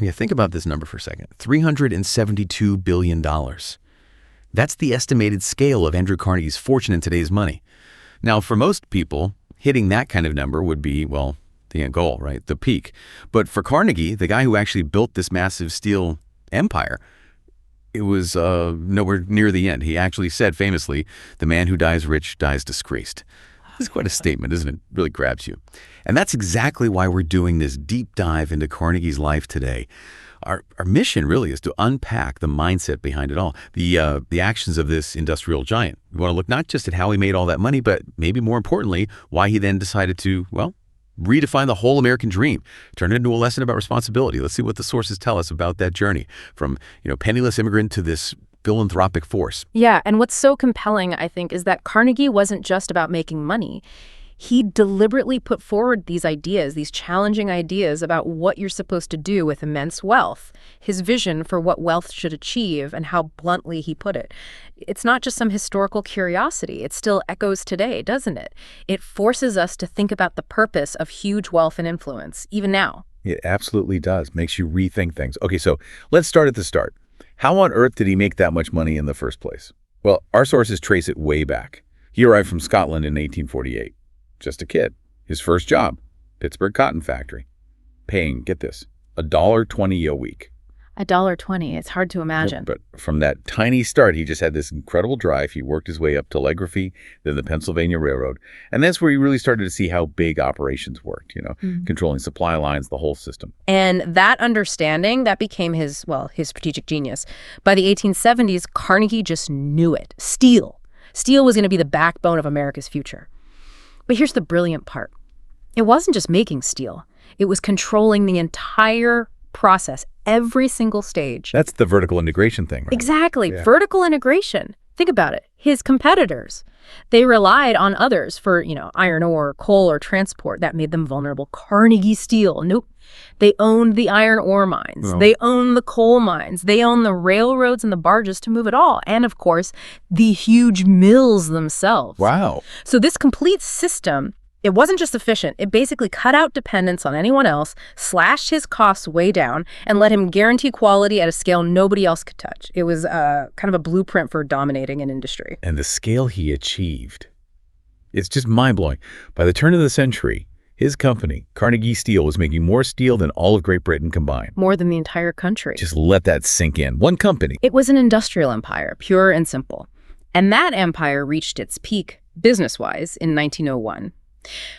Yeah, think about this number for a second. $372 billion. That's the estimated scale of Andrew Carnegie's fortune in today's money. Now, for most people, hitting that kind of number would be, well, the end goal, right? The peak. But for Carnegie, the guy who actually built this massive steel empire, it was nowhere near the end. He actually said famously, "The man who dies rich dies disgraced." This is quite a statement, isn't it? It really grabs you. And that's exactly why we're doing this deep dive into Carnegie's life today. Our mission really is to unpack the mindset behind it all, the actions of this industrial giant. We want to look not just at how he made all that money, but maybe more importantly, why he then decided to, well, redefine the whole American dream, turn it into a lesson about responsibility. Let's see what the sources tell us about that journey from, penniless immigrant to this philanthropic force. Yeah, and what's so compelling, I think, is that Carnegie wasn't just about making money. He deliberately put forward these ideas, these challenging ideas about what you're supposed to do with immense wealth, his vision for what wealth should achieve, and how bluntly he put it. It's not just some historical curiosity. It still echoes today, doesn't it? It forces us to think about the purpose of huge wealth and influence, even now. It absolutely does. Makes you rethink things. Okay, so let's start at the start. How on earth did he make that much money in the first place? Well, our sources trace it way back. He arrived from Scotland in 1848. Just a kid. His first job, Pittsburgh Cotton Factory. Paying, get this, $1.20 a week. $1.20. It's hard to imagine. But from that tiny start, he just had this incredible drive. He worked his way up telegraphy, then the Pennsylvania Railroad. And that's where he really started to see how big operations worked, controlling supply lines, the whole system. And that understanding, that became his strategic genius. By the 1870s, Carnegie just knew it. Steel. Steel was going to be the backbone of America's future. But here's the brilliant part. It wasn't just making steel. It was controlling the entire process, every single stage. That's the vertical integration thing, right? Exactly. Yeah. Vertical integration. Think about it. His competitors, they relied on others for, iron ore, coal, or transport. That made them vulnerable. Carnegie Steel, nope. They owned the iron ore mines. Well, they owned the coal mines. They owned the railroads and the barges to move it all. And, of course, the huge mills themselves. wow. So this complete system, it wasn't just efficient. It basically cut out dependence on anyone else, slashed his costs way down, and let him guarantee quality at a scale nobody else could touch. It was kind of a blueprint for dominating an industry. And the scale he achieved, it's just mind-blowing. By the turn of the century, his company, Carnegie Steel, was making more steel than all of Great Britain combined. More than the entire country. Just let that sink in. One company. It was an industrial empire, pure and simple. And that empire reached its peak, business-wise, in 1901.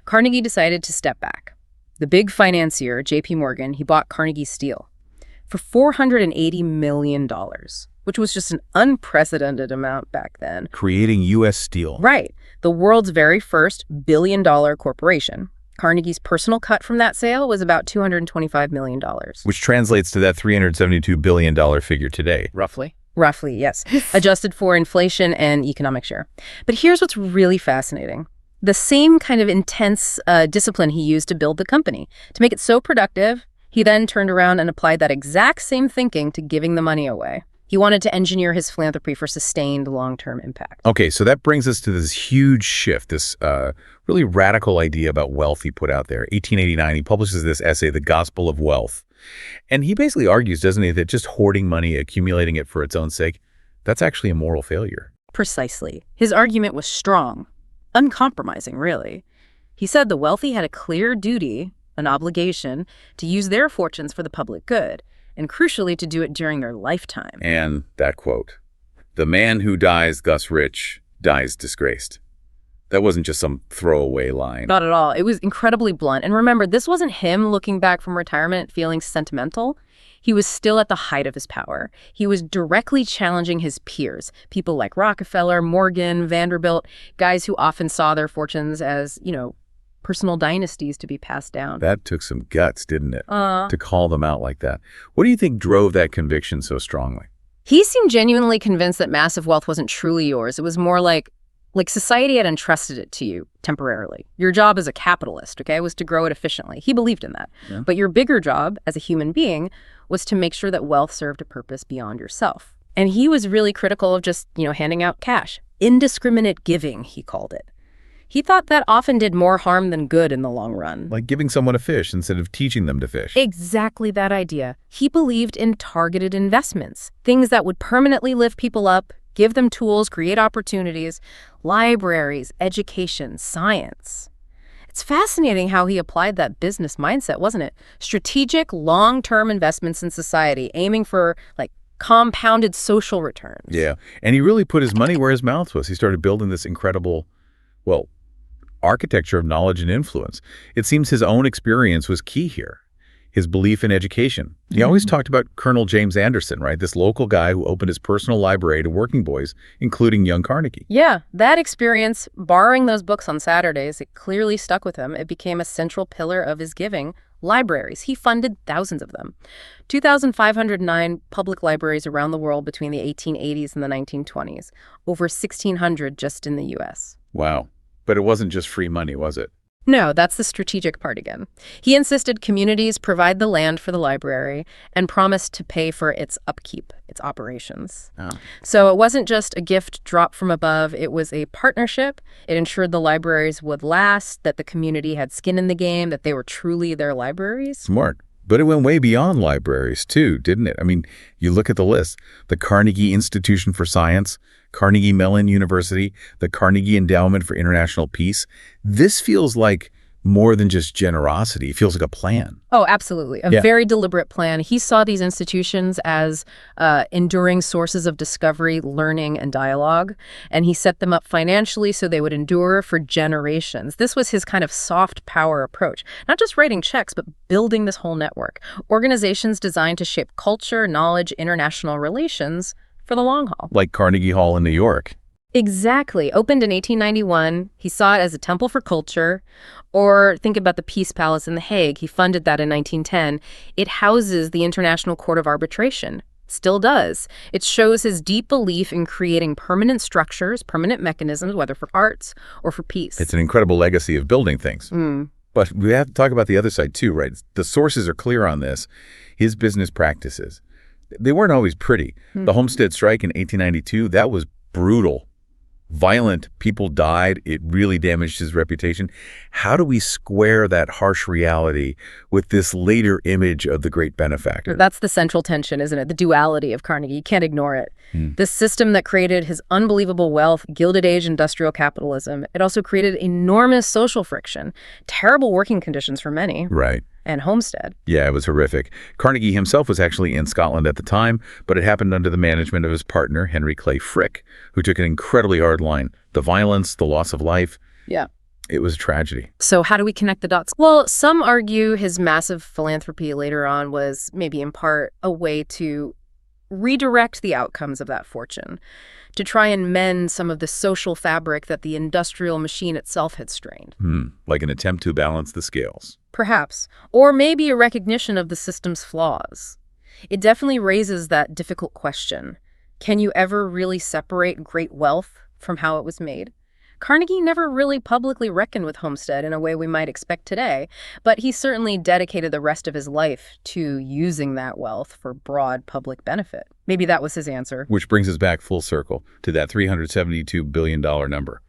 Carnegie decided to step back. The big financier, J.P. Morgan, he bought Carnegie Steel for $480 million, which was just an unprecedented amount back then. Creating U.S. Steel. Right. The world's very first billion-dollar corporation. Carnegie's personal cut from that sale was about $225 million. Which translates to that $372 billion figure today. Roughly? Roughly, yes. Adjusted for inflation and economic share. But here's what's really fascinating. The same kind of intense discipline he used to build the company. To make it so productive, he then turned around and applied that exact same thinking to giving the money away. He wanted to engineer his philanthropy for sustained long-term impact. Okay, so that brings us to this huge shift, this really radical idea about wealth he put out there. 1889, he publishes this essay, The Gospel of Wealth. And he basically argues, doesn't he, that just hoarding money, accumulating it for its own sake, that's actually a moral failure. Precisely. His argument was strong, uncompromising, really. He said the wealthy had a clear duty, an obligation, to use their fortunes for the public good, and crucially to do it during their lifetime. And that quote, "The man who dies thus rich dies disgraced." That wasn't just some throwaway line. Not at all. It was incredibly blunt. And remember, this wasn't him looking back from retirement feeling sentimental. He was still at the height of his power. He was directly challenging his peers, people like Rockefeller, Morgan, Vanderbilt, guys who often saw their fortunes as, personal dynasties to be passed down. That took some guts, didn't it? To call them out like that. What do you think drove that conviction so strongly? He seemed genuinely convinced that massive wealth wasn't truly yours. It was more like society had entrusted it to you temporarily. Your job as a capitalist, was to grow it efficiently. He believed in that. Yeah. But your bigger job as a human being was to make sure that wealth served a purpose beyond yourself. And he was really critical of just, handing out cash. Indiscriminate giving, he called it. He thought that often did more harm than good in the long run. Like giving someone a fish instead of teaching them to fish. Exactly that idea. He believed in targeted investments, things that would permanently lift people up, give them tools, create opportunities, libraries, education, science. It's fascinating how he applied that business mindset, wasn't it? Strategic, long-term investments in society, aiming for, compounded social returns. Yeah, and he really put his money where his mouth was. He started building this incredible, architecture of knowledge and influence. It seems his own experience was key here. His belief in education. He always talked about Colonel James Anderson, right? This local guy who opened his personal library to working boys, including young Carnegie. Yeah, that experience, borrowing those books on Saturdays, it clearly stuck with him. It became a central pillar of his giving. Libraries. He funded thousands of them. 2,509 public libraries around the world between the 1880s and the 1920s. Over 1,600 just in the U.S. Wow. But it wasn't just free money, was it? No, that's the strategic part again. He insisted communities provide the land for the library and promised to pay for its upkeep, its operations. Oh. So it wasn't just a gift dropped from above, it was a partnership. It ensured the libraries would last, that the community had skin in the game, that they were truly their libraries. Smart. But it went way beyond libraries, too, didn't it? I mean, you look at the list. The Carnegie Institution for Science, Carnegie Mellon University, the Carnegie Endowment for International Peace. This feels like more than just generosity. It feels like a plan. Oh, absolutely. A very deliberate plan. He saw these institutions as enduring sources of discovery, learning, and dialogue, and he set them up financially so they would endure for generations. This was his kind of soft power approach, not just writing checks, but building this whole network. Organizations designed to shape culture, knowledge, international relations for the long haul. Like Carnegie Hall in New York. Exactly. Opened in 1891. He saw it as a temple for culture. Or think about the Peace Palace in The Hague. He funded that in 1910. It houses the International Court of Arbitration. Still does. It shows his deep belief in creating permanent structures, permanent mechanisms, whether for arts or for peace. It's an incredible legacy of building things. But we have to talk about the other side too, right? The sources are clear on this. His business practices, they weren't always pretty. The Homestead Strike in 1892, that was brutal. Violent, people died. It really damaged his reputation. How do we square that harsh reality with this later image of the great benefactor? That's the central tension, isn't it? The duality of Carnegie. You can't ignore it. This system that created his unbelievable wealth, Gilded Age industrial capitalism, it also created enormous social friction, terrible working conditions for many. Right. And Homestead. Yeah, it was horrific. Carnegie himself was actually in Scotland at the time, but it happened under the management of his partner, Henry Clay Frick, who took an incredibly hard line. The violence, the loss of life. Yeah. It was a tragedy. So how do we connect the dots? Well, some argue his massive philanthropy later on was maybe in part a way to redirect the outcomes of that fortune, to try and mend some of the social fabric that the industrial machine itself had strained. Like an attempt to balance the scales. Perhaps. Or maybe a recognition of the system's flaws. It definitely raises that difficult question. Can you ever really separate great wealth from how it was made? Carnegie never really publicly reckoned with Homestead in a way we might expect today, but he certainly dedicated the rest of his life to using that wealth for broad public benefit. Maybe that was his answer. Which brings us back full circle to that $372 billion number.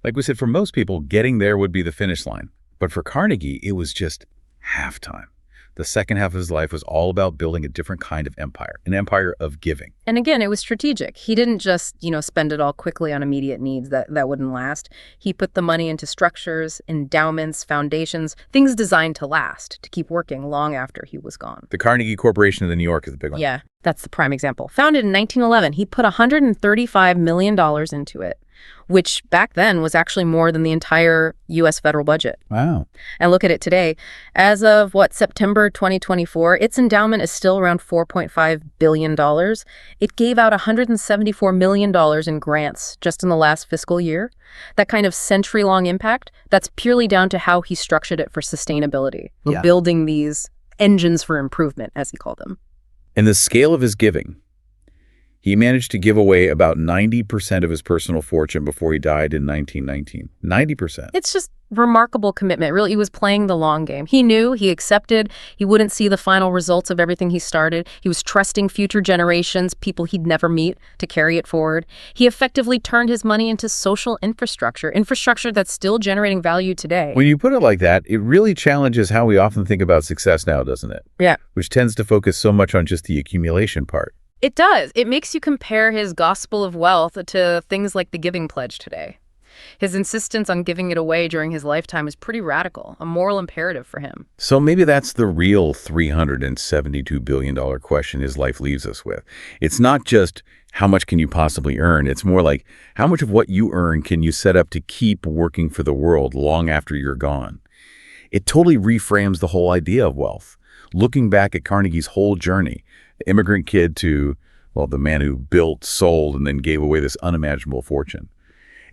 Like we said, for most people, getting there would be the finish line. But for Carnegie, it was just halftime. The second half of his life was all about building a different kind of empire, an empire of giving. And again, it was strategic. He didn't just, spend it all quickly on immediate needs that wouldn't last. He put the money into structures, endowments, foundations, things designed to last, to keep working long after he was gone. The Carnegie Corporation of New York is the big one. Yeah, that's the prime example. Founded in 1911, he put $135 million into it, which back then was actually more than the entire U.S. federal budget. Wow. And look at it today. As of, September 2024, its endowment is still around $4.5 billion. It gave out $174 million in grants just in the last fiscal year. That kind of century-long impact, that's purely down to how he structured it for sustainability. Yeah. Building these engines for improvement, as he called them. And the scale of his giving. He managed to give away about 90% of his personal fortune before he died in 1919. 90%. It's just remarkable commitment. Really, he was playing the long game. He knew, he accepted, he wouldn't see the final results of everything he started. He was trusting future generations, people he'd never meet, to carry it forward. He effectively turned his money into social infrastructure that's still generating value today. When you put it like that, it really challenges how we often think about success now, doesn't it? Yeah. Which tends to focus so much on just the accumulation part. It does. It makes you compare his gospel of wealth to things like the Giving Pledge today. His insistence on giving it away during his lifetime is pretty radical, a moral imperative for him. So maybe that's the real $372 billion question his life leaves us with. It's not just how much can you possibly earn. It's more like how much of what you earn can you set up to keep working for the world long after you're gone. It totally reframes the whole idea of wealth. Looking back at Carnegie's whole journey, the immigrant kid to, well, the man who built, sold, and then gave away this unimaginable fortune.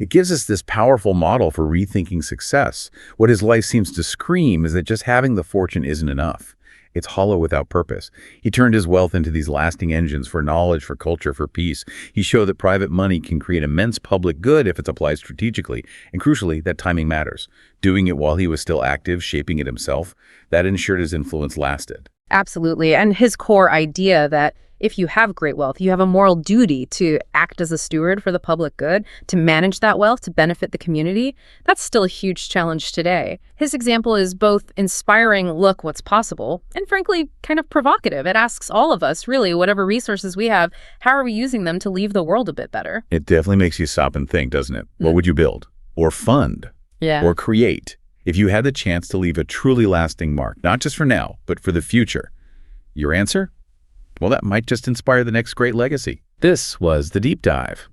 It gives us this powerful model for rethinking success. What his life seems to scream is that just having the fortune isn't enough. It's hollow without purpose. He turned his wealth into these lasting engines for knowledge, for culture, for peace. He showed that private money can create immense public good if it's applied strategically. And crucially, that timing matters. Doing it while he was still active, shaping it himself, that ensured his influence lasted. Absolutely. And his core idea that if you have great wealth, you have a moral duty to act as a steward for the public good, to manage that wealth, to benefit the community, that's still a huge challenge today. His example is both inspiring, look what's possible, and frankly, kind of provocative. It asks all of us, really, whatever resources we have, how are we using them to leave the world a bit better? It definitely makes you stop and think, doesn't it? What would you build? Or fund? Yeah. Or create? If you had the chance to leave a truly lasting mark, not just for now, but for the future. Your answer? Well, that might just inspire the next great legacy. This was The Deep Dive.